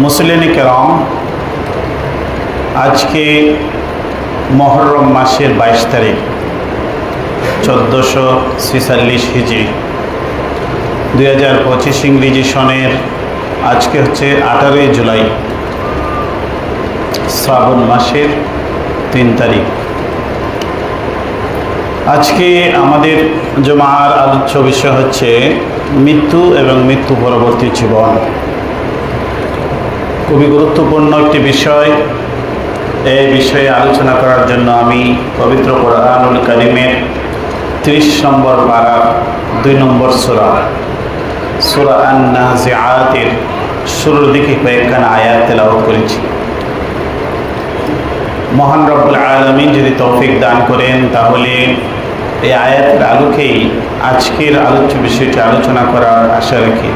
মুসলিম কেরাম, আজকে মহরম মাসের 22 তারিখ 1446 হিজরি 2025 ইংরেজি সনের আজকে হচ্ছে 18 জুলাই শ্রাবণ মাসের 3 তারিখ। আজকে আমাদের জুমার আলোচ্য বিষয় হচ্ছে মৃত্যু এবং মৃত্যু পরবর্তী জীবন। খুবই গুরুত্বপূর্ণ একটি বিষয়। এই বিষয়ে আলোচনা করার জন্য আমি পবিত্র কোরআনুল কারীমের 30 নম্বর পারার 2 নম্বর সূরা আন-নাজিআতের শুরুর দিকে কয়েকখানা আয়াত তেলাওয়াত করেছি। মহান রব্বুল আলামিন যদি তৌফিক দান করেন তাহলে এই আয়াতের আলোকেই আজকের আলোচ্য বিষয়টি আলোচনা করার আশা রাখি।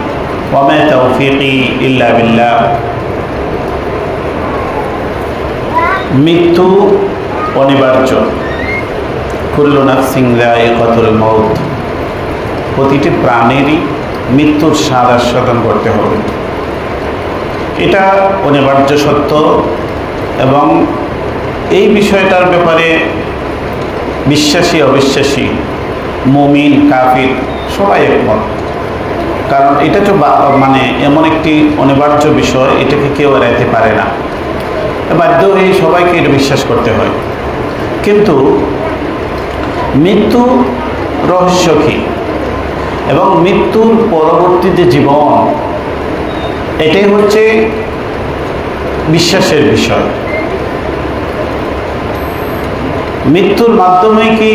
ওয়া মা তাওফীকি ইল্লা বিল্লাহ। মৃত্যু অনিবার্য। কুল্লু নাফসিন যায়িকাতুল মাউত। প্রতিটি প্রাণেরই মৃত্যুর স্বাদ আস্বাদন করতে হবে, এটা অনিবার্য সত্য। এবং এই বিষয়টার ব্যাপারে বিশ্বাসী অবিশ্বাসী, মুমিন কাফির সবাই একমত। কারণ এটা তো এমন একটি অনিবার্য বিষয়, এটাকে কেউ এড়াইতে পারে না। বাধ্য হয়ে সবাইকে এটা বিশ্বাস করতে হয়। কিন্তু মৃত্যু রহস্য কী এবং মৃত্যুর পরবর্তী যে জীবন, এটাই হচ্ছে বিশ্বাসের বিষয়। মৃত্যুর মাধ্যমে কি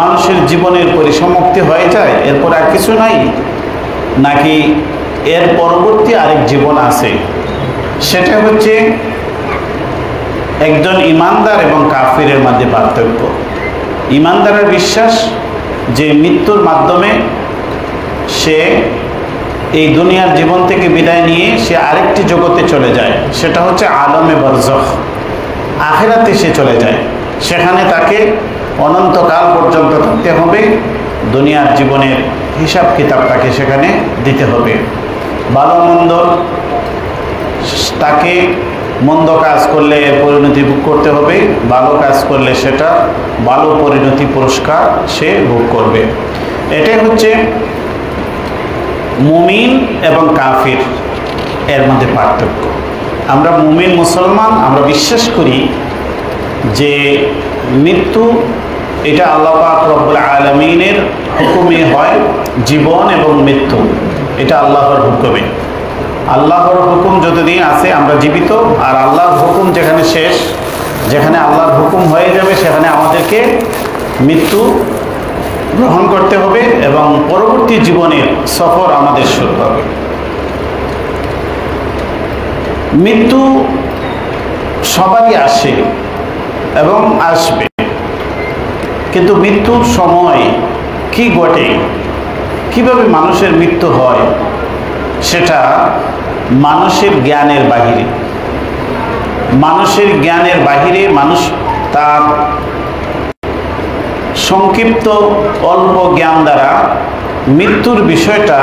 মানুষের জীবনের পরিসমাপ্তি হয়ে যায়, এরপর আর কিছু নাই, নাকি এর পরবর্তী আরেক জীবন আছে? সেটা হচ্ছে একজন ইমানদার এবং কাফিরের মধ্যে পার্থক্য। ইমানদারের বিশ্বাস যে মৃত্যুর মাধ্যমে সে এই দুনিয়ার জীবন থেকে বিদায় নিয়ে সে আরেকটি জগতে চলে যায়, সেটা হচ্ছে আলমে বরজখ, আখিরাতে সে চলে যায়। সেখানে তাকে অনন্তকাল পর্যন্ত থাকতে হবে। দুনিয়ার জীবনের হিসাব কিতাব তাকে সেখানে দিতে হবে। ভালো মন্দ, তাকে মন্দ কাজ করলে এর পরিণতি ভোগ করতে হবে, ভালো কাজ করলে সেটা ভালো পরিণতি পুরস্কার সে ভোগ করবে। এটাই হচ্ছে মুমিন এবং কাফির এর মধ্যে পার্থক্য। আমরা মুমিন মুসলমান, আমরা বিশ্বাস করি যে মৃত্যু এটা আল্লাহ পাক রব্বুল আলামিনের হুকুমে হয়। জীবন এবং মৃত্যু এটা আল্লাহর হুকুমে। আল্লাহর হুকুম যতদিন আছে আমরা জীবিত, আর আল্লাহর হুকুম যেখানে শেষ, যেখানে আল্লাহর হুকুম হয়ে যাবে, সেখানে আমাদেরকে মৃত্যু গ্রহণ করতে হবে এবং পরবর্তী জীবনের সফর আমাদের শুরু হবে। মৃত্যু সবারই আসে এবং আসবে, কিন্তু মৃত্যুর সময় কি ঘটে, কিভাবে মানুষের মৃত্যু হয়, সেটা মানুষের জ্ঞানের বাহিরে। মানুষের জ্ঞানের বাহিরে মানুষ তার সংক্ষিপ্ত অল্প জ্ঞান দ্বারা মৃত্যুর বিষয়টা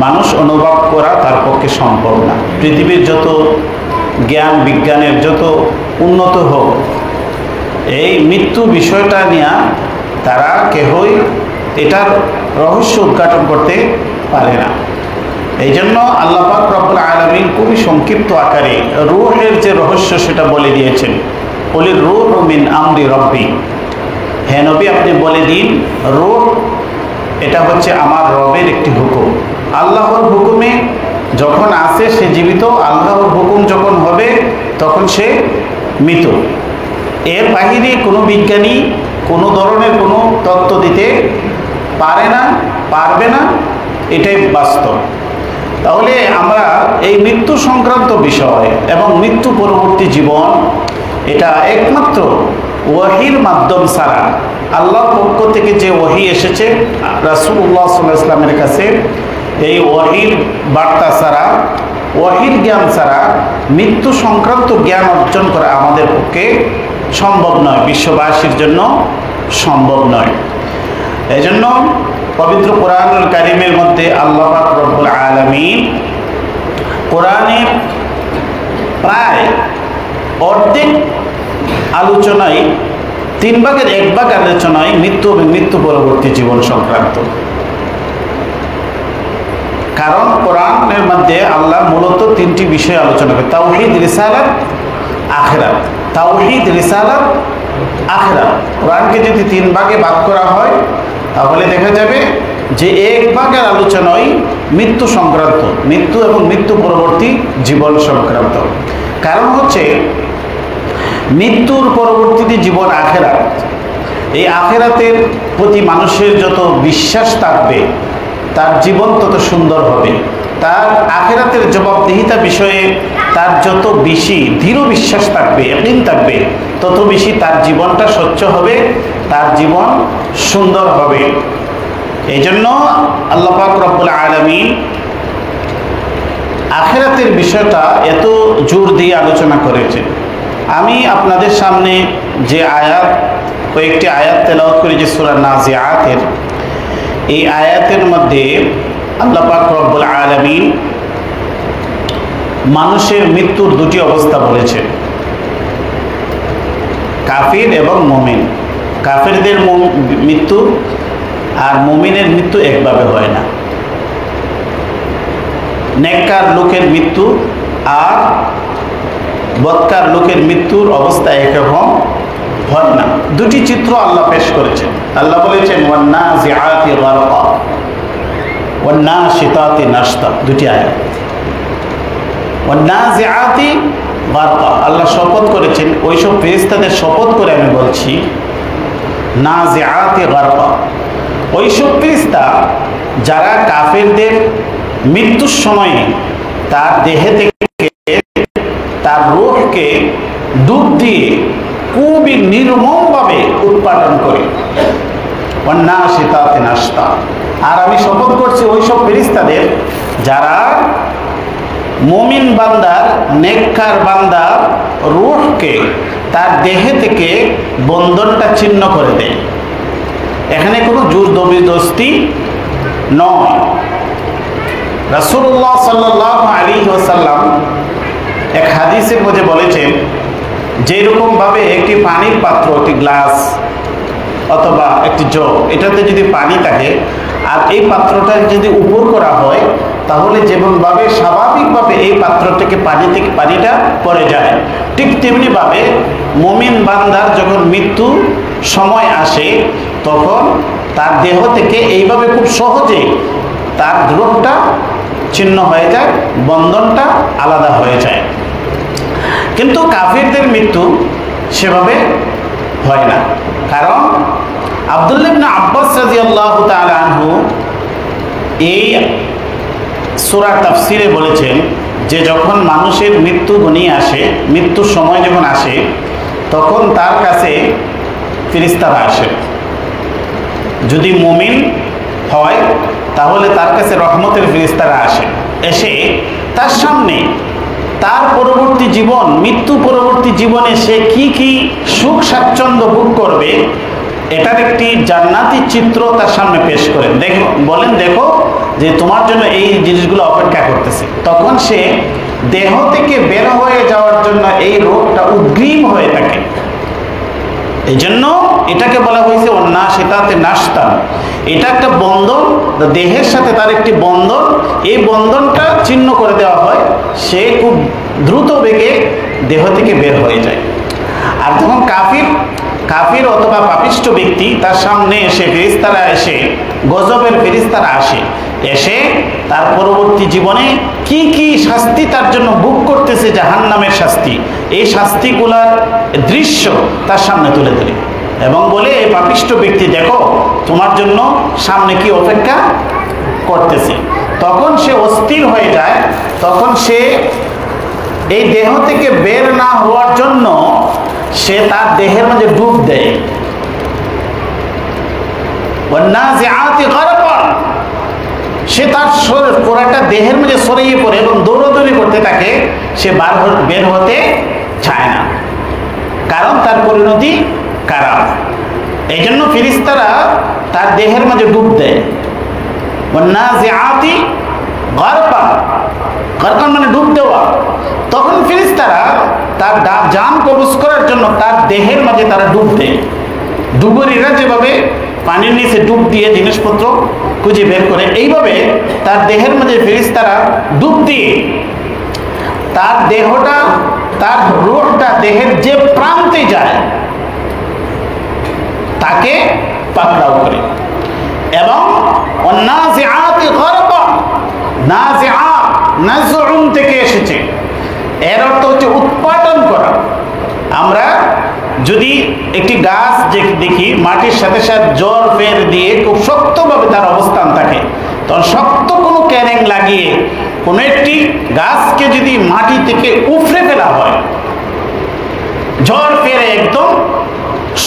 মানুষ অনুভব করা তার পক্ষে সম্ভব না। পৃথিবীর যত জ্ঞান বিজ্ঞানের যত উন্নত হোক, এই মৃত্যু বিষয়টা নিয়ে তারা কেহই এটার রহস্য উদ্ঘাটন করতে পারে না। এই জন্য আল্লাহ পাক রব্বুল আলামিন খুবই সংক্ষিপ্ত আকারে রূহের যে রহস্য সেটা বলে দিয়েছেন। কুলির রূহু মিন আমরি রব্বি। হে নবী, আপনি বলে দিন, রূহ এটা হচ্ছে আমার রবের একটি হুকুম। আল্লাহর হুকুমে যখন আসে সে জীবিত, আল্লাহর হুকুম যখন হবে তখন সে মৃত। এর বাহিরে কোনো বিজ্ঞানী কোনো ধরনের কোনো তত্ত্ব দিতে পারে না, পারবে না, এটাই বাস্তব। তাহলে আমরা এই মৃত্যু সংক্রান্ত বিষয় এবং মৃত্যু পরবর্তী জীবন, এটা একমাত্র ওয়াহির মাধ্যম ছাড়া, আল্লাহর পক্ষ থেকে যে ওয়াহি এসেছে রাসূলুল্লাহ সাল্লাল্লাহু আলাইহি ওয়াসাল্লামের কাছে, এই ওয়াহির বার্তা ছাড়া, ওয়াহির জ্ঞান ছাড়া মৃত্যু সংক্রান্ত জ্ঞান অর্জন করা আমাদের পক্ষে সম্ভব নয়, বিশ্ববাসীর জন্য সম্ভব নয়। এই জন্য পবিত্র কোরআনুল কারীমের মধ্যে আল্লাহ পাক রব্বুল আলামিন কোরআনের প্রায় অর্ধেক আলোচনায়, 1/3 আলোচনায় মৃত্যু এবং মৃত্যু পরবর্তী জীবন সংক্রান্ত। কারণ কোরআনের মধ্যে আল্লাহ মূলত 3টি বিষয় আলোচনা করে: তাওহীদ, রিসালাত, আখিরাত। তাওহীদ, রিসালাত, আখিরাত। কোরআনকে যদি 3 ভাগে ভাগ করা হয় তাহলে দেখা যাবে যে 1 ভাগের আলোচনায় মৃত্যু সংক্রান্ত, মৃত্যু এবং মৃত্যু পরবর্তী জীবন সংক্রান্ত। কারণ হচ্ছে মৃত্যুর পরবর্তীতে জীবন আখিরাত। এই আখিরাতের প্রতি মানুষের যত বিশ্বাস থাকবে তার জীবন তত সুন্দর হবে। তার আখিরাতের জবাবদিহিতা বিষয়ে তার যত বেশি দৃঢ় বিশ্বাস থাকবে, ইয়াকিন থাকবে, তত বেশি তার জীবনটা স্বচ্ছ হবে, তার জীবন সুন্দর হবে। এই জন্য আল্লাহ পাক রব্বুল আলামিন আখিরাতের বিষয়টা এত জোর দিয়ে আলোচনা করেছে। আমি আপনাদের সামনে যে আয়াত, কয়েকটি আয়াত তেলাওয়াত করি যে সূরা নাজিআতের, এই আয়াতের মধ্যে আল্লাহ পাক রব্বুল আলামিন মানুষের মৃত্যুর 2টি অবস্থা বলেছে: কাফির এবং মুমিন। কাফিরদের মৃত্যু আর মুমিনের মৃত্যু একভাবে হয় না। নেককার লোকের মৃত্যু আর বদকার লোকের মৃত্যুর অবস্থা একরকম হয় না। 2টি চিত্র আল্লাহ পেশ করেছেন। আল্লাহ বলেছেন ওয়ান্নাজিআতি গারকা, ওয়ান্নাশিতাতি নাশতা, 2টি আয়াত। ওয়ান্নাজিআতি গারকা, আল্লাহ শপথ করেছেন, ওইসব ফেরেশতাদের শপথ করে আমি বলছি, নাজিআতি গারকা, ওইসব ফেরেশতা যারা কাফেরদের মৃত্যুর সময়ে তার দেহে থেকে তার রূহকে ডুব দিয়ে খুবই নির্মমভাবে উৎপাদন করে। ওয়ান্নাশিতাতি নাশতা, আর আমি শপথ করছি ওইসব ফেরেশতাদের যারা মুমিন বান্দার, নেককার বান্দার রূহকে তার দেহে থেকে বন্ধনটা ছিন্ন করে দেয়। এখানে কোনো জোর জবরদস্তি নয়। রাসূলুল্লাহ সাল্লাল্লাহু আলাইহি ওয়াসাল্লাম এক হাদিসের মধ্যে বলেছেন, যেরকম ভাবে একটি পানির পাত্র, একটি গ্লাস অথবা একটি জগ, এটাতে যদি পানি থাকে আর এই পাত্রটা যদি উপর করা হয় তাহলে যেমনভাবে স্বাভাবিকভাবে এই পাত্র থেকে পানিটা পড়ে যায়, ঠিক তেমনিভাবে মুমিন বান্দার যখন মৃত্যু সময় আসে তখন তার দেহ থেকে এইভাবে খুব সহজে তার রূহটা ছিন্ন হয়ে যায়, বন্ধনটা আলাদা হয়ে যায়। কিন্তু কাফিরদের মৃত্যু সেভাবে হয় না। কারণ আব্দুল্লাহ ইবনে আব্বাস রাদিয়াল্লাহু তাআলা আনহু এই সূরার তাফসিরে বলেছেন যে যখন মানুষের মৃত্যু ঘনিয়ে আসে, মৃত্যুর সময় যখন আসে, তখন তার কাছে ফেরেশতারা আসে। যদি মুমিন হয় তাহলে তার কাছে রহমতের ফেরেশতারা আসে, এসে তার সামনে তার পরবর্তী জীবন, মৃত্যু পরবর্তী জীবনে সে কি কি সুখ স্বাচ্ছন্দ্য ভোগ করবে এটার একটি জান্নাতি চিত্র তার সামনে পেশ করেন। বলেন, দেখো যে তোমার জন্য এই জিনিসগুলো অপেক্ষা করতেছে। তখন সে দেহ থেকে বের হয়ে যাওয়ার জন্য এই রোগটা উদ্গ্রীব হয়ে থাকে। এই জন্য এটাকে বলা হয়েছে ওয়ান্নাশিতাতি নাশতা। এটা একটা বন্ধন, দেহের সাথে তার একটি বন্ধন, এই বন্ধনটা ছিন্ন করে দেওয়া হয়, সে খুব দ্রুত বেগে দেহ থেকে বের হয়ে যায়। আর যখন কাফির অথবা পাপিষ্ঠ ব্যক্তি, তার সামনে এসে ফেরেশতারা এসে, গজবের ফেরেশতারা আসে, এসে তার পরবর্তী জীবনে কি কি শাস্তি তার জন্য ভোগ করতেছে, জাহান্নামের শাস্তি, এই শাস্তিগুলার দৃশ্য তার সামনে তুলে ধরে এবং বলে, এই পাপিষ্ঠ ব্যক্তি দেখো তোমার জন্য সামনে কি অপেক্ষা করতেছে। তখন সে অস্থির হয়ে যায়, তখন সে এই দেহ থেকে বের না হওয়ার জন্য সে তার দেহের মধ্যে ডুব দেয়। ওয়ান্নাজিআতি গারকা, সে তার পুরাটা দেহের মধ্যে ছড়িয়ে পড়ে এবং দৌড়াদৌড়ি করতে থাকে, সে বের হতে চায় না, কারণ তার পরিণতি খারাপ। এই জন্য ফেরেশতারা তার দেহের মাঝে ডুব দেয়। ওয়ান্নাজিআতি গারকান, গারকান মানে ডুব দেওয়া। তখন ফেরেশতারা তার জান কবজ করার জন্য তার দেহের মাঝে তারা ডুব দেয়। ডুবুরিরা যেভাবে পানির নিচে ডুব দিয়ে জিনিসপত্র খুঁজে বের করে, এইভাবে তার দেহের মাঝে ফেরেশতারা ডুব দিয়ে তার দেহটা, তার রূহটা দেহের যে প্রান্তে যায় তাকে পাকড়াও করে। এবং নাজিআতি গারকা, নাজিআ নাজউন থেকে এসেছে, এর অর্থ হচ্ছে উৎপাটন করা। আমরা যদি একটি গাছ দেখি মাটির সাথে সাথে জোর ফের দিয়ে খুব শক্তভাবে তার অবস্থান থাকে, তখন শক্ত কোনো ক্যারেং লাগিয়ে কোনো একটি গাছকে যদি মাটি থেকে উফরে ফেলা হয়, জোর ফেরে একদম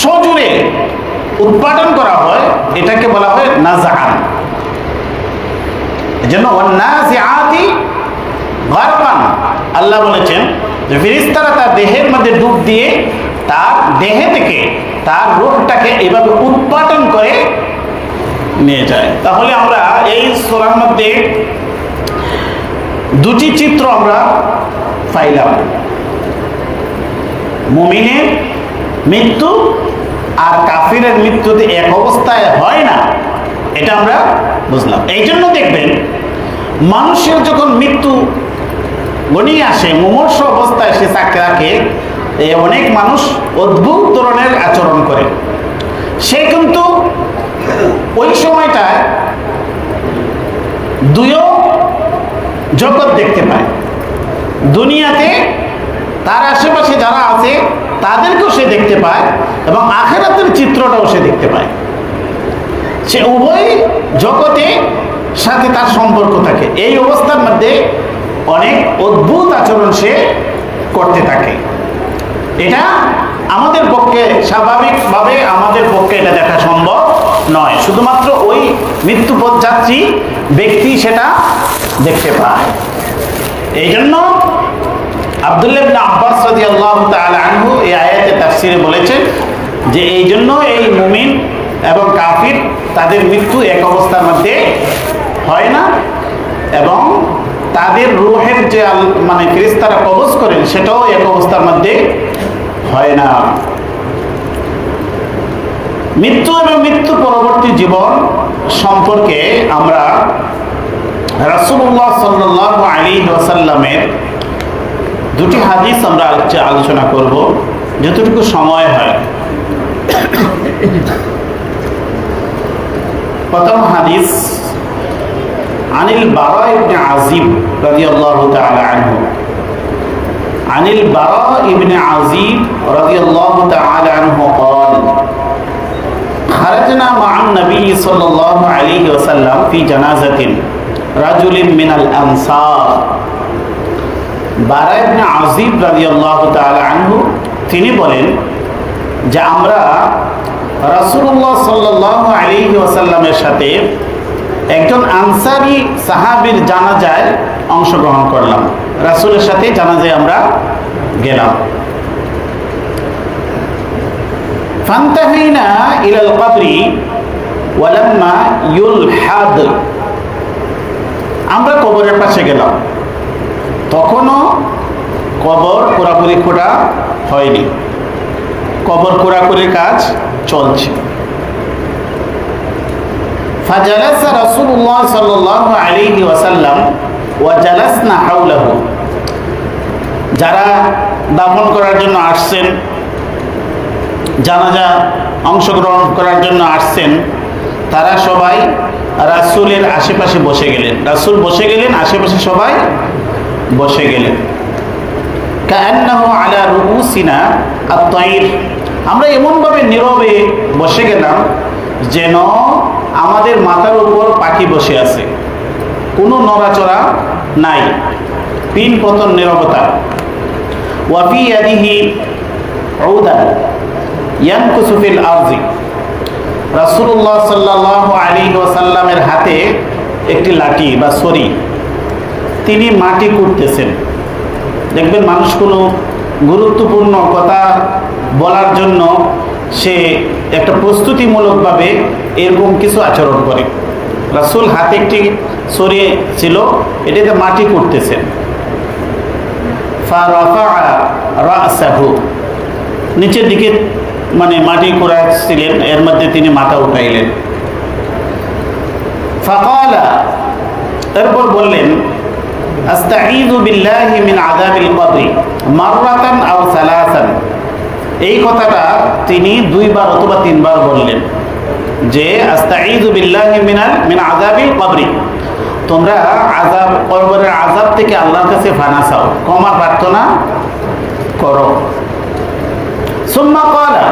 সজোরে উৎপাদন করা হয়, এটাকে বলা হয় নাজাআন। এজন্য ওয়ান্নাজিআতি গারকান আল্লাহ বলেছেন যে ফেরেশতারা তার দেহের মধ্যে ডুব দিয়ে তার দেহে থেকে তার রূহটাকে এভাবে উৎপাদন করে নিয়ে যায়। তাহলে আমরা এই সূরার মধ্যে দুটি চিত্র আমরা পাইলাম, মুমিনের মৃত্যু আর কাফিরের মৃত্যুতে এক অবস্থায় হয় না, এটা আমরা বুঝলাম। এই জন্য দেখবেন মানুষের যখন মৃত্যু ঘনিয়ে আসে, মুমূর্ষ অবস্থায় সে চাকরি রাখে, অনেক মানুষ অদ্ভুত ধরনের আচরণ করে। সে কিন্তু ওই সময়টায় দুইও জগৎ দেখতে পায়। দুনিয়াতে তার আশেপাশে যারা আছে তাদেরকেও সে দেখতে পায় এবং আখিরাতের চিত্রটাও সে দেখতে পায়। সে উভয় জগতে সাথে তার সম্পর্ক থাকে। এই অবস্থার মধ্যে অনেক অদ্ভুত আচরণ সে করতে থাকে। এটা আমাদের পক্ষে স্বাভাবিকভাবে আমাদের পক্ষে এটা দেখা সম্ভব নয়, শুধুমাত্র ওই মৃত্যুপথযাত্রী ব্যক্তি সেটা দেখতে পায়। এই জন্য আব্দুল্লাহ ইবনে আব্বাস রাদিয়াল্লাহু তাআলা আনহু এই আয়াতে তাফসীরে বলেছেন যে এই জন্য এই মুমিন এবং কাফির তাদের মৃত্যু এক অবস্থার মধ্যে হয় না, এবং তাদের রূহের যে মানে ফেরেশতারা কবজ করেন সেটাও এক অবস্থার মধ্যে হয় না। মৃত্যু এবং মৃত্যু পরবর্তী জীবন সম্পর্কে আমরা রাসূলুল্লাহ সাল্লাল্লাহু আলাইহি ওয়াসাল্লামের দুটি হাদিস আমরা আলোচনা করব যতটুকু সময় হয়। প্রথম হাদিস আনিল বারা ইবনে আযিব রাদিয়াল্লাহু তাআলা আনহু, আনিল বারা ইবনে আযিব রাদিয়াল্লাহু তাআলা আনহু قال خرجنا مع النبي صلى الله عليه وسلم في جنازة رجل من الأنصار। বারা ইবনে আযিব রাদিয়াল্লাহু তাআলা আনহু তিনি বলেন যে আমরা রাসূলুল্লাহ সাল্লাল্লাহু আলাইহি ওয়াসাল্লামের সাথে একজন আনসারী সাহাবীর জানাজায় অংশগ্রহণ করলাম। রাসূলের সাথে জানাজায় আমরা গেলাম। ফান্তাহাইনা ইলাল কবরি ওয়ালাম্মা ইউলহাদ, আমরা কবরের পাশে গেলাম, তখনও কবর পুরাপুরি খোঁড়া হয়নি, কবর খোঁড়াখুড়ির কাজ চলছে। ফাজালাসা রাসূলুল্লাহ সাল্লাল্লাহু আলাইহি ওয়াসাল্লাম ওয়া জালাসনা হাওলাহু, যারা দাফন করার জন্য আসছেন, জানাজা অংশগ্রহণ করার জন্য আসছেন, তারা সবাই রাসূলের আশেপাশে বসে গেলেন। রাসূল বসে গেলেন, আশেপাশে সবাই বসে গেলেন। কাআন্নাহু আলা রুউসিনা আত-তায়র, আমরা এমনভাবে নীরবে বসে গেলাম যেন আমাদের মাথার উপর পাখি বসে আছে, কোনো নড়াচড়া নাই, পিন পতন নীরবতা। ওয়া ফি ইয়াদিহি উদান ইয়ানকুসু ফিল আরজি, রাসূলুল্লাহ সাল্লাল্লাহু আলাইহি ওয়াসাল্লামের হাতে একটি লাঠি বা ছড়ি, তিনি মাটি কুটতেছেন। দেখবেন মানুষ কোনো গুরুত্বপূর্ণ কথা বলার জন্য সে একটা প্রস্তুতিমূলকভাবে এরকম কিছু আচরণ করে। রাসূল হাতে একটি ছড়ি ছিল, এটাতে মাটি করতেছেন। ফারাফা রাসাহু, নিচের দিকে মানে মাটি করাচ্ছিলেন, এর মধ্যে তিনি মাথা উঠাইলেন। ফাকালা, এরপর বললেন আস্তাঈযু বিল্লাহি মিন আযাবিল কবরি মাররাতান আও সালাসান। এই কথাটা তিনি 2 বার অথবা 3 বার বললেন যে আস্তাঈযু বিল্লাহি মিন আযাবিল কবরি, তোমরা আযাব, কবরের আযাব থেকে আল্লাহর কাছে পানা চাও, ক্ষমা প্রার্থনা করো। সুম্মা ক্বালা,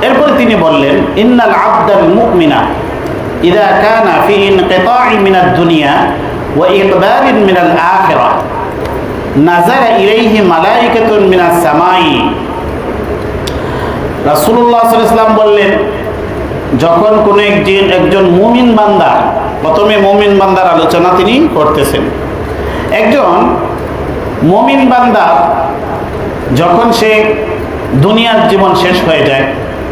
এরপরে তিনি বললেন ইন্নাল আবদাল মুমিনা ইযা কানা ফি ইনকিতা'i মিনাদ দুনিয়া ওয়া ইকবালিন মিনাল আখিরাহ নাযালা ইলাইহি মালাইকাতুন মিনাস সামাই। রাসূলুল্লাহ সাল্লাল্লাহু আলাইহি ওয়াসাল্লাম বললেন, যখন কোন একজন মুমিন বান্দা, প্রথমে মুমিন বান্দার আলোচনা তিনি করতেছেন। একজন মুমিন বান্দা যখন সে দুনিয়ার জীবন শেষ হয়ে যায়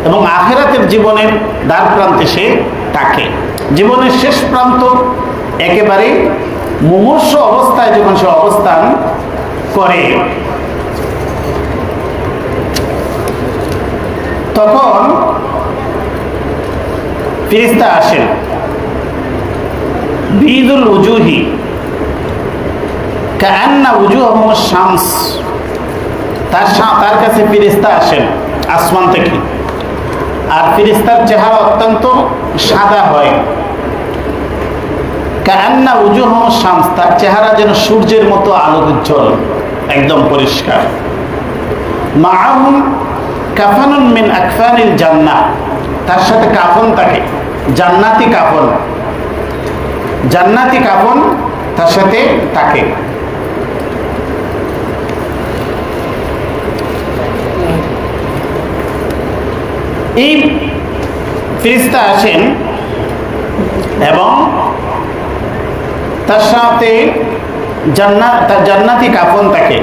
এবং আখিরাতের জীবনের দ্বার প্রান্তে সে থাকে, জীবনের শেষ প্রান্ত একেবারে মুমূর্ষু অবস্থায় যখন সে অবস্থান করে, তখন ফেরেশতা আসেন। বিদুল উজুহি কাআন্না উজুহুমুশ শামস, তার কাছে ফেরেশতা আসেন আসমান থেকে, আর ফেরেশতার চেহারা অত্যন্ত সাদা হয়। কাআন্না উজুহুমুশ শামস, তার চেহারা যেন সূর্যের মতো আলোকোজ্জ্বল, একদম পরিষ্কার। মাআহুম কাফানুন মিন আকফানিল জান্নাহ, তার সাথে কাফন থাকে, জান্নাতি কাফন, জান্নাতি কাফন তার সাথে থাকে। এই ফেরেশতা আসেন এবং তার সাথে জান্নাতি কাফন থাকে।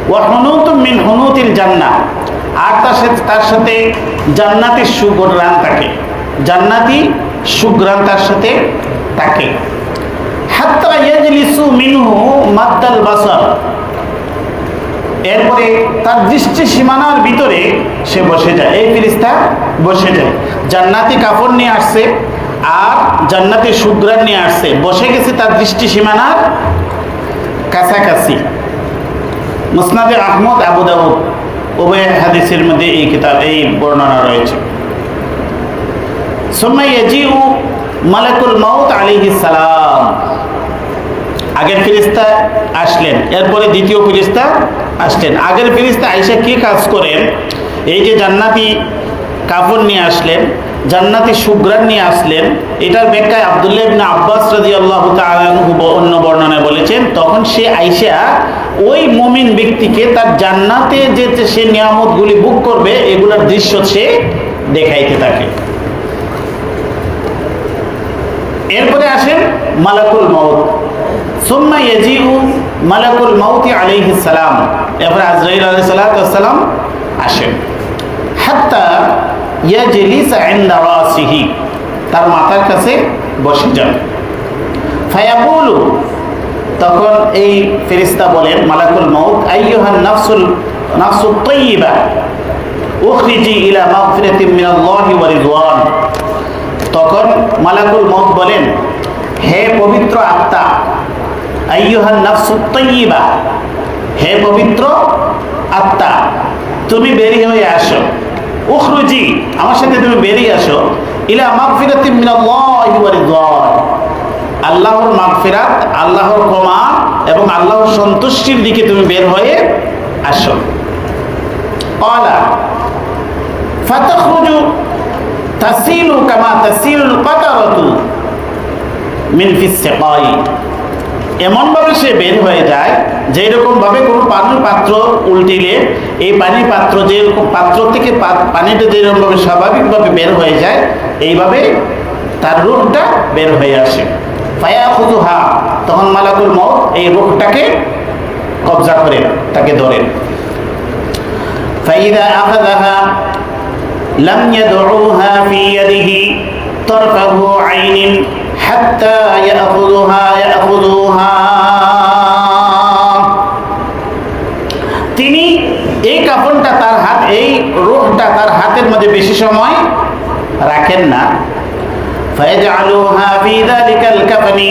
ওয়া হুনুতুম মিন হুনুতিল জান্নাহ, আর তার সাথে জান্নাতি সুঘ্রাণ থাকে, জান্নাতি সুঘ্রাণ তার সাথে থাকে। হাত্তা ইয়াজলিসু মিনহু মাদ্দাল বাসার, এরপরে তার দৃষ্টি সীমানার ভিতরে সে বসে যায়, এই ফেরেশতা বসে যায়। জান্নাতি কাপড় নিয়ে আসছে আর জান্নাতি সুঘ্রাণ নিয়ে আসছে, বসে গেছে তার দৃষ্টি সীমানার কাছাকাছি। মুসনাদে আহমদ, আবু দাউদ উভয় হাদিসের মধ্যে এই বর্ণনা রয়েছে। সুম্মা ইয়াজিউ মালাকুল মাউত আলাইহিস সালাম, আগের ফেরেশতা আসলেন, এরপরে দ্বিতীয় ফেরেশতা আসলেন। আগের ফেরেশতা আয়েশা কি কাজ করেন, এই যে জান্নাতি কাপড় নিয়ে আসলেন, জান্নাতি সুঘ্রাণ নিয়ে আসলেন, এটার ব্যাখ্যায় আব্দুল্লাহ ইবনে আব্বাস রাদিয়াল্লাহু তাআলা আনহু অন্য বর্ণনায় বলেছেন, তখন সে আয়েশা ওই মুমিন ব্যক্তিকে তার জান্নাতে যে সে নিয়ামতগুলি ভোগ করবে এগুলোর দৃশ্য সে দেখাইতে থাকে। এরপরে আসেন মালাকুল মাউত। সুম্মা ইয়াজিউ মালাকুল মাউতি আলাইহিস সালাম, এরপরে আজরাইল আলাইহিস সালাম আসেন। হাত্তা ইয়াজলিসা ইনদা রাসিহি, তার মাথার কাছে বসে যান। ফায়াকুলু, তখন এই ফেরেশতা বলেন মালাকুল মাউত, আইয়ুহান নাফসুত তাইয়্যিবা উখরিজি ইলা মাগফিরাতিন মিনাল্লাহি ওয়া রিদওয়ান। তখন মালাকুল মাউত বলেন, হে পবিত্র আত্মা, আইয়ুহান নাফসুত তাইয়্যিবা, হে পবিত্র আত্মা, তুমি বেরিয়ে হয়ে আসো। উখরুজি, আমার সাথে তুমি বেরিয়ে আসো। ইলা মাগফিরাতিন মিনাল্লাহি ওয়া রিদওয়ান, আল্লাহর মাগফিরাত, আল্লাহর ক্ষমা এবং আল্লাহর সন্তুষ্টির দিকে তুমি বের হয়ে আসো। ক্বালা ফাতাখরুজু তাসিলু কামা তাসিলুল কাতারাতু মিন ফিস সিকাই, এমনভাবে সে বের হয়ে যায় যেরকম ভাবে কোনো পানির পাত্র উল্টিলে এই পানির পাত্র যেরকম পাত্র থেকে পানিটা যেরকম ভাবে স্বাভাবিকভাবে বের হয়ে যায়, এইভাবে তার রূহটা বের হয়ে আসে। ফায়াখুযুহা, তখন মালাকুল মউত এই রূহটাকে কবজা করেন, তাকে ধরেন। ফাইযা আখাযাহা লাম ইয়াদউহা ফি ইয়াদিহি তরফাহু আইনিন হাত্তা ইয়াখুযুহা। তিনি এই কাফনটা তার হাত, এই রূহটা তার হাতের মধ্যে বেশি সময় রাখেন না। ফায়াজআলুহা ফি যালিকাল কাফনি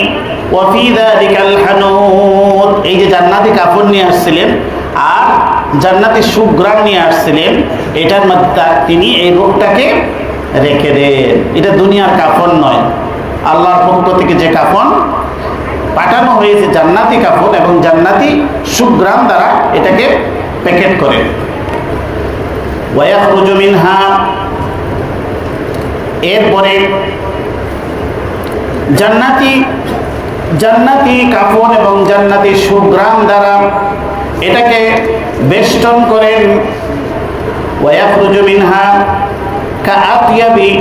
ওয়া ফি যালিকাল হানুত। এই যে জান্নাতি কাফন নিয়ে আসছিলেন আর জান্নাতি সুঘ্রাণ নিয়ে আসছিলেন, এটার মধ্যে তিনি এই রূহটাকে রেখে দেন। এটা দুনিয়ার কাফন নয়, আল্লাহর পক্ষ থেকে যে কাফন পাঠানো হয়েছে জান্নাতি কাফন, এবং জান্নাতি সুঘ্রাণ দ্বারা এটাকে প্যাকেট করেন। ওয়ায়াখরুজু মিনহা, এরপরে জান্নাতি কাফন এবং জান্নাতি সুঘ্রাণ দ্বারা এটাকে বেষ্টন করেন। ওয়ায়াখরুজু মিনহা কাআতিয়াবি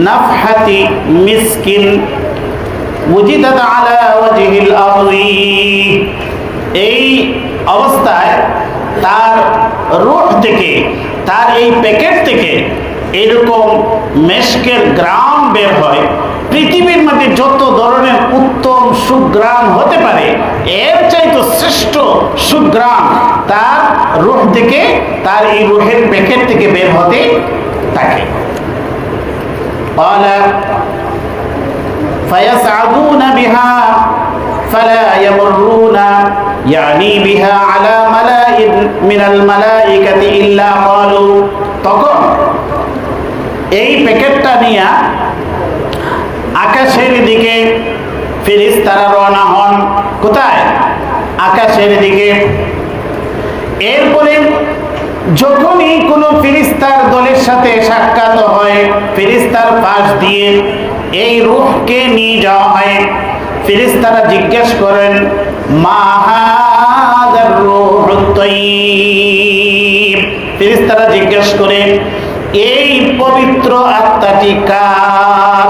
নাফহাতি মিসকিন ওয়াজিদাত আলা ওয়াজহিল আরদি। এই অবস্থায় তার রূহ থেকে, তার এই প্যাকেট থেকে এরকম মেশকের গ্রাম বের হয়। পৃথিবীর মধ্যে যত ধরনের উত্তম সুঘ্রাণ হতে পারে এর চাইতে শ্রেষ্ঠ সুঘ্রাণ তার রূহ থেকে, তার এই রূহের প্যাকেট থেকে বের হতে থাকে। قال فيصعدون بها فلا يمرون يعني بها على ملأ من الملائكة إلا قالوا। তখন এই প্যাকেটটা নিয়ে আকাশের দিকে ফেরেশতারা রওনা হন। কোথায়? আকাশের দিকে। এরপরে যখনই কোনো ফেরেশতার দলের সাথে সাক্ষাৎ হয়, ফেরেশতার পাশ দিয়ে এই রূহকে নিয়ে যাওয়া হয়। ফেরেশতারা জিজ্ঞেস করেন, মা হাযার রূহুত তাইয়্যিব। ফেরেশতারা জিজ্ঞেস করে, এই পবিত্র আত্মাটি কার?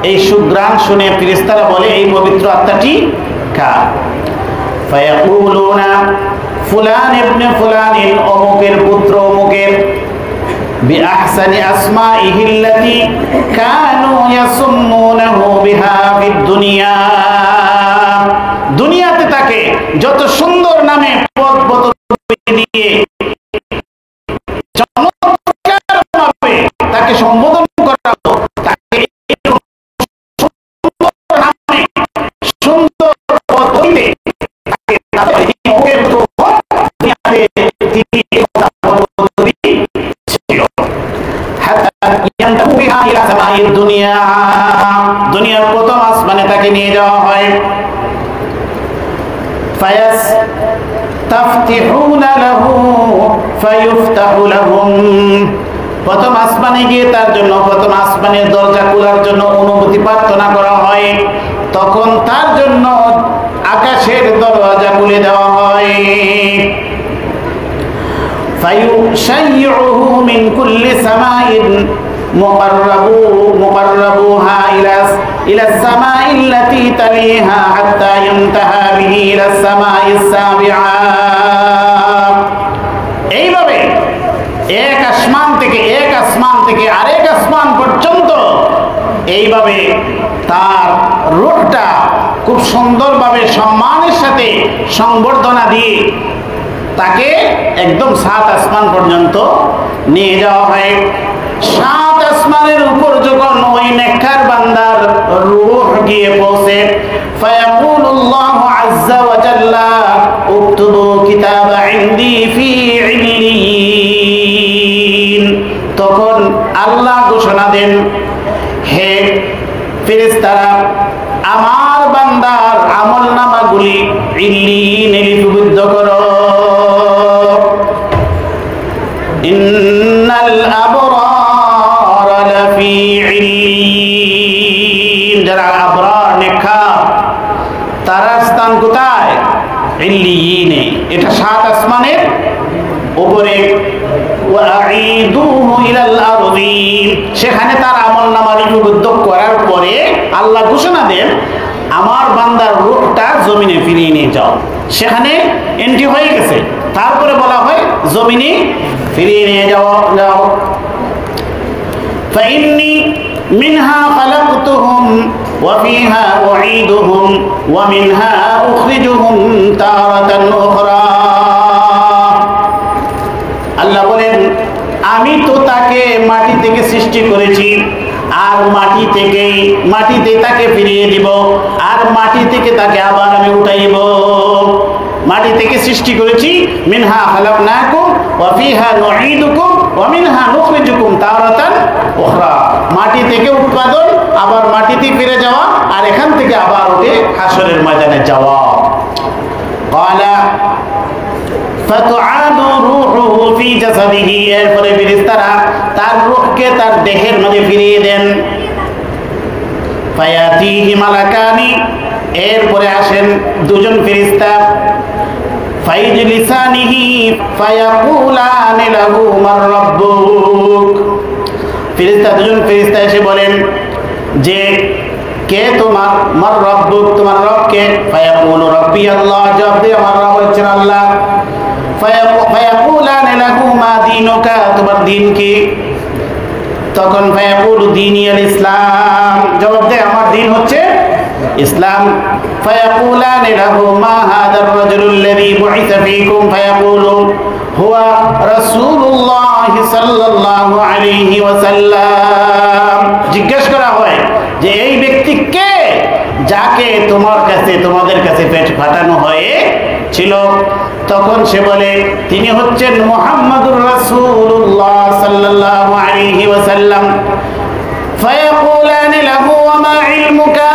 এই সুঘ্রাণ শুনে ফেরেশতারা বলে, এই পবিত্র আত্মাটি কার? ফায়াকুলুনা ফুলান ইবনে ফুলানিন, অমুকের পুত্র অমুকের, বিআহসানি আসমাইহি আল্লাতী কানু ইয়াসুম্মুনাহু বিহা ফিদ দুনিয়া। দুনিয়াতে তাকে যত সুন্দর নামে পদ দিয়ে চমৎকারভাবে তাকে সম্বোধন করা হতো, তাকে সুন্দর নামে সুন্দর পদ্ধতিতে দুনিয়ার প্রথম আসমানে তাকে নিয়ে যাওয়া হয়। ফায়াস্তাফতিহুনা লাহু ফায়ুফতাহু লাহুম। প্রথম আসমানে গিয়ে তার জন্য, প্রথম আসমানের দরজা খোলার জন্য অনুমতি প্রার্থনা করা হয়। তখন তার জন্য আকাশের দরজা খুলে দেওয়া হয়। ফায়ুশাইয়ুহু মিন কুল্লি সামাইন মুকাররাবুহা ইলা সামাইল্লাতী তালিহা হাত্তা ইনতাহা বিহি ইলা সামাইস সাবিআ। এইভাবে এক আসমান থেকে আরেক আসমান পর্যন্ত এইভাবে তার রূহটা খুব সুন্দরভাবে সম্মানের সাথে সংবর্ধনা দিয়ে তাকে একদম 7 আসমান পর্যন্ত নিয়ে যাওয়া হয়। 7 আসমানের উপর যখন ওই নেককার বান্দার রূহ গিয়ে পৌঁছে, ফায়াকুলুল্লাহু আযজা ওয়া জাল্লা উকতুবু কিতাবা ইনদি ফি ইল্লিয়িন। তখন আল্লাহ ঘোষণা দেন, হে ফেরেশতারা, আমার বান্দার আমলনামাগুলি ইল্লিয়িনে লিপিবদ্ধ করো। ইন্নাল আবরার লাফি ইল্লিয়িন। যারা আবরার নেককার তারা স্থান কোথায়? ইল্লিয়িনে। এটা 7 আসমানের উপরে। ওয়াঈদুহু ইলাল আরদি। সেখানে তার আমলনামা লিপিবদ্ধ করার পরে আল্লাহ ঘোষণা দেন, আমার বান্দার রূহটা জমিনে ফিরিয়ে নিয়ে যাও। সেখানে এন্ট্রি হয়ে গেছে, তারপরে বলা হয় জমিনে ফিরিয়ে নিয়ে যাও। ফাইন্নী মিনহা খালাকতুহুম ওয়া ফিহা উঈদুহুম ওয়া মিনহা উখরিজুহুম তারাতান উখরা। আল্লাহ বলেন, আমি তো তাকে মাটি থেকে সৃষ্টি করেছি, আর মাটিতে তাকে ফিরিয়ে দিব, আর মাটি থেকে তাকে আবার আমি উঠাইব। মাটি থেকে সৃষ্টি করেছি, মিনহা খালাকনাকুম ওয়া ফিহা নুঈদুকুম ওয়া মিনহা নুখরিজুকুম তারাতান উখরা। মাটি থেকে উৎপাদন, আবার মাটিতে ফিরে যাওয়া, আর এখান থেকে আবার উঠে হাসরের ময়দানে যাওয়া। ক্বালা ফাতুআদু রূহুহু ফি জাসাদিহি, এরপরে ফেরেশতারা তার রূহকে তার দেহের মধ্যে ফিরিয়ে দেন। ফায়াতিহি মালাকানি, এরপরে আসেন দুজন ফেরেশতা। ফাইজলিসানিহি ফায়াকুলানি লাহু মান রাব্বুক, দুজন ফেরেশতা এসে বলেন যে কে তোমার, মার রাব্বুক, তোমার রব কে? ফায়াকুলু রাব্বি আল্লাহ, জবাব দেয় আমার রব হচ্ছেন আল্লাহ। ফায়াকুলানি লাহু মা দীনুকা, তোমার দিন কি? তখন ফায়াকুলু দীনি আল ইসলাম, জবাব দেয় আমার দিন হচ্ছে ইসলাম। ফায়াকুলানি লাহু মা হাদার রাজুলুল্লাযী বুইসা ফীকুম, ফায়াকুলু হুয়া রাসূলুল্লাহ সাল্লাল্লাহু আলাইহি ওয়াসাল্লাম। জিজ্ঞেস করা হয় যে এই ব্যক্তি কে, যাকে তোমাদের কাছে পেট ফাটানো হয়েছিল? তখন সে বলে তিনি হচ্ছেন মুহাম্মাদুর রাসূলুল্লাহ সাল্লাল্লাহু আলাইহি ওয়াসাল্লাম। ফায়াকুলানি লাহু ওয়া মা ইলমুকা,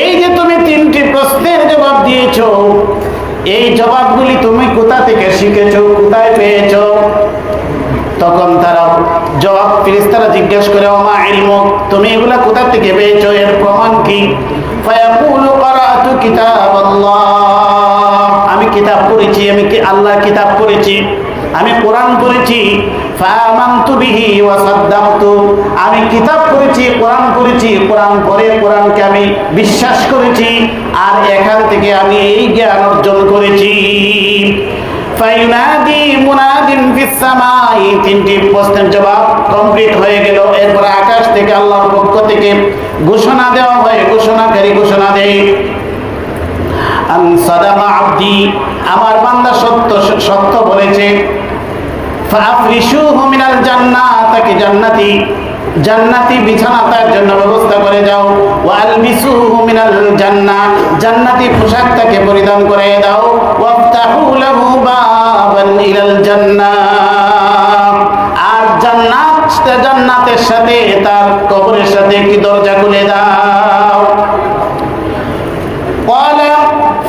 এই যে তুমি তিনটি প্রশ্নের জবাব দিয়েছো, এই জবাবগুলি তুমি কোথা থেকে শিখেছো, কোথায় পেয়েছো? তখন তারা জবাব, ফেরেশতারা জিজ্ঞেস করে ওয়া মা ইলমুক, তুমি এগুলা কোথা থেকে পেয়েছো, এর প্রমাণ কি? ফায়াকুলু ক্বারাতু কিতাবাল্লাহ, আমি কিতাব পড়েছি, আমি আল্লাহর কিতাব পড়েছি, আমি কোরআন পড়েছি। ফাআমানতু বিহি ওয়া সাদ্দাকতু, আমি কিতাব পড়েছি, কোরআন পড়েছি, কোরআন পড়ে কোরআনকে আমি বিশ্বাস করেছি, আর এখান থেকে আমি এই জ্ঞান অর্জন করেছি। ফায়ুনাদি মুনাদিন ফিস সামাই, তিনটি প্রশ্নের জবাব কমপ্লিট হয়ে গেল। এরপর আকাশ থেকে আল্লাহর পক্ষ থেকে ঘোষণা দেওয়া হয়, ঘোষণাকারী ঘোষণা দেয় আন সাদাকা আবদি, আমার বান্দা সত্য বলেছে। ফাআফরিশুহু মিনাল জান্নাহ, তাকে জান্নাতি বিছানা তার জন্য ব্যবস্থা করে দাও। ওয়া আলবিসুহু মিনাল জান্নাহ, জান্নাতি পোশাক তাকে পরিধান করে দাও। ওয়াফতাহু লাহু বাবান ইলাল জান্নাহ, আর জান্নাতের সাথে তার কবরের সাথে একটি দরজা খুলে দাও। ক্বালা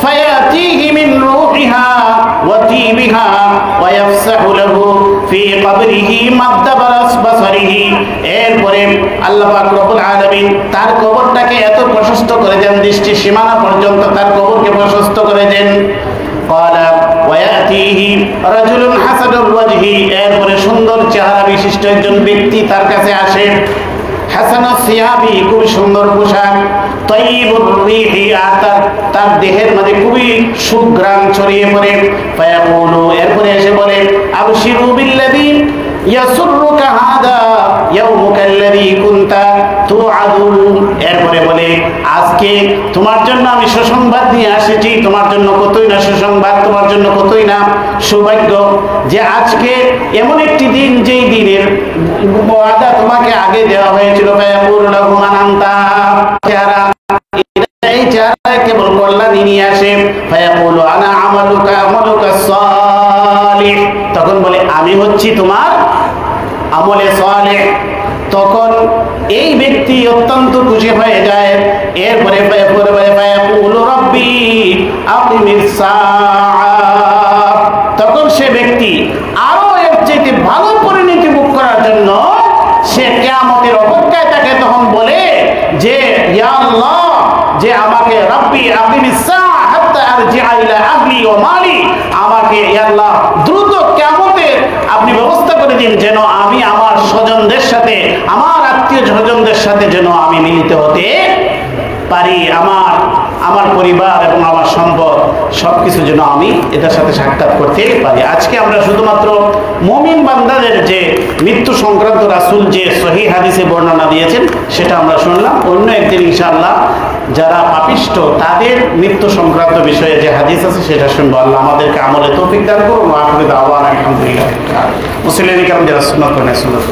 ফায়াতিহি মিন রূহিহা ওয়া তিবিহা ওয়া ইয়াফসাহু লাহু ফি কবরিহি মাদ্দা বাসারিহি, এরপরে আল্লাহ পাক রব্বুল আলামিন তার কবরটাকে এত প্রশস্ত করে দেন, দৃষ্টি সীমানা পর্যন্ত তার কবরকে প্রশস্ত করে দেন। ক্বালা ওয়া ইয়াতিহি রাজুলুন হাসানুল ওয়াজহি, এরপরে সুন্দর চেহারা বিশিষ্ট একজন ব্যক্তি তার কাছে আসে। হাসানুস সিয়াবি, খুব সুন্দর পোশাক। তাইয়িবুর রিহি, আর তার দেহের মধ্যে খুবই সুঘ্রাণ ছড়িয়ে পড়ে। ফায়াকুলু, এরপরে এসে বলে আবশিরু বিল্লাযী ইয়াসুররুকা হাদা ইয়াউমুকাল্লাযী কুনতা তুআদুন, এরপরে বলে আজকে তোমার জন্য আমি সুসংবাদ নিয়ে এসেছি, তোমার জন্য কতই না সুসংবাদ, তোমার জন্য কতই না সৌভাগ্য যে আজকে এমন একটি দিন, যেই দিনের ওয়াদা তোমাকে আগে দেওয়া হয়েছিল। ফায়াকুলু লাহু মান আনতা, চেহারা, এই চেহারা কেবল কল্যাণী নিয়ে আসে। ফায়াকুলু আনা আমালুকা সালিহ, তখন বলে আমি হচ্ছি তোমার আমলে সালেহ। তখন এই ব্যক্তি অত্যন্ত খুশি হয়ে যায়। এরপরে ফায়াকুলু রাব্বি আকিমিস সাআহ, তখন সে ব্যক্তি আরো এর চেয়ে ভালো পরিণতি ভোগ করার জন্য সে কিয়ামতের অপেক্ষায় থাকে। তখন বলে যে ইয়া আল্লাহ, যে আমাকে রাব্বি আকিমিস সাআহ হাত্তা আরজিআ ইলা আহলি ওয়া মালি, আমাকে ইয়া আল্লাহ দ্রুত কিয়ামতের আপনি ব্যবস্থা করে দিন, যেন আমি আমার স্বজনদের সাথে, আমার আত্মীয় স্বজনদের সাথে যেন আমি মিলিত হতে পারি, আমার পরিবার এবং আমার সম্পদ সব কিছু যেন আমি এটার সাথে সাক্ষাৎ করতে পারি। আজকে আমরা শুধুমাত্র মুমিন বান্দাদের যে মৃত্যু সংক্রান্ত রাসূল যে সহিহ হাদিসে বর্ণনা দিয়েছেন সেটা আমরা শুনলাম। অন্য একদিন ইনশাআল্লাহ যারা পাপিষ্ঠ তাদের মৃত্যু সংক্রান্ত বিষয়ে যে হাদিস আছে সেটা শুনবো। আল্লাহ আমাদেরকে আমলে তৌফিক দান করুন। আখির দাওয়ানা আলহামদুলিল্লাহ। মুসলিম কালাম যারা সুন্নাত করেন সুন্নাত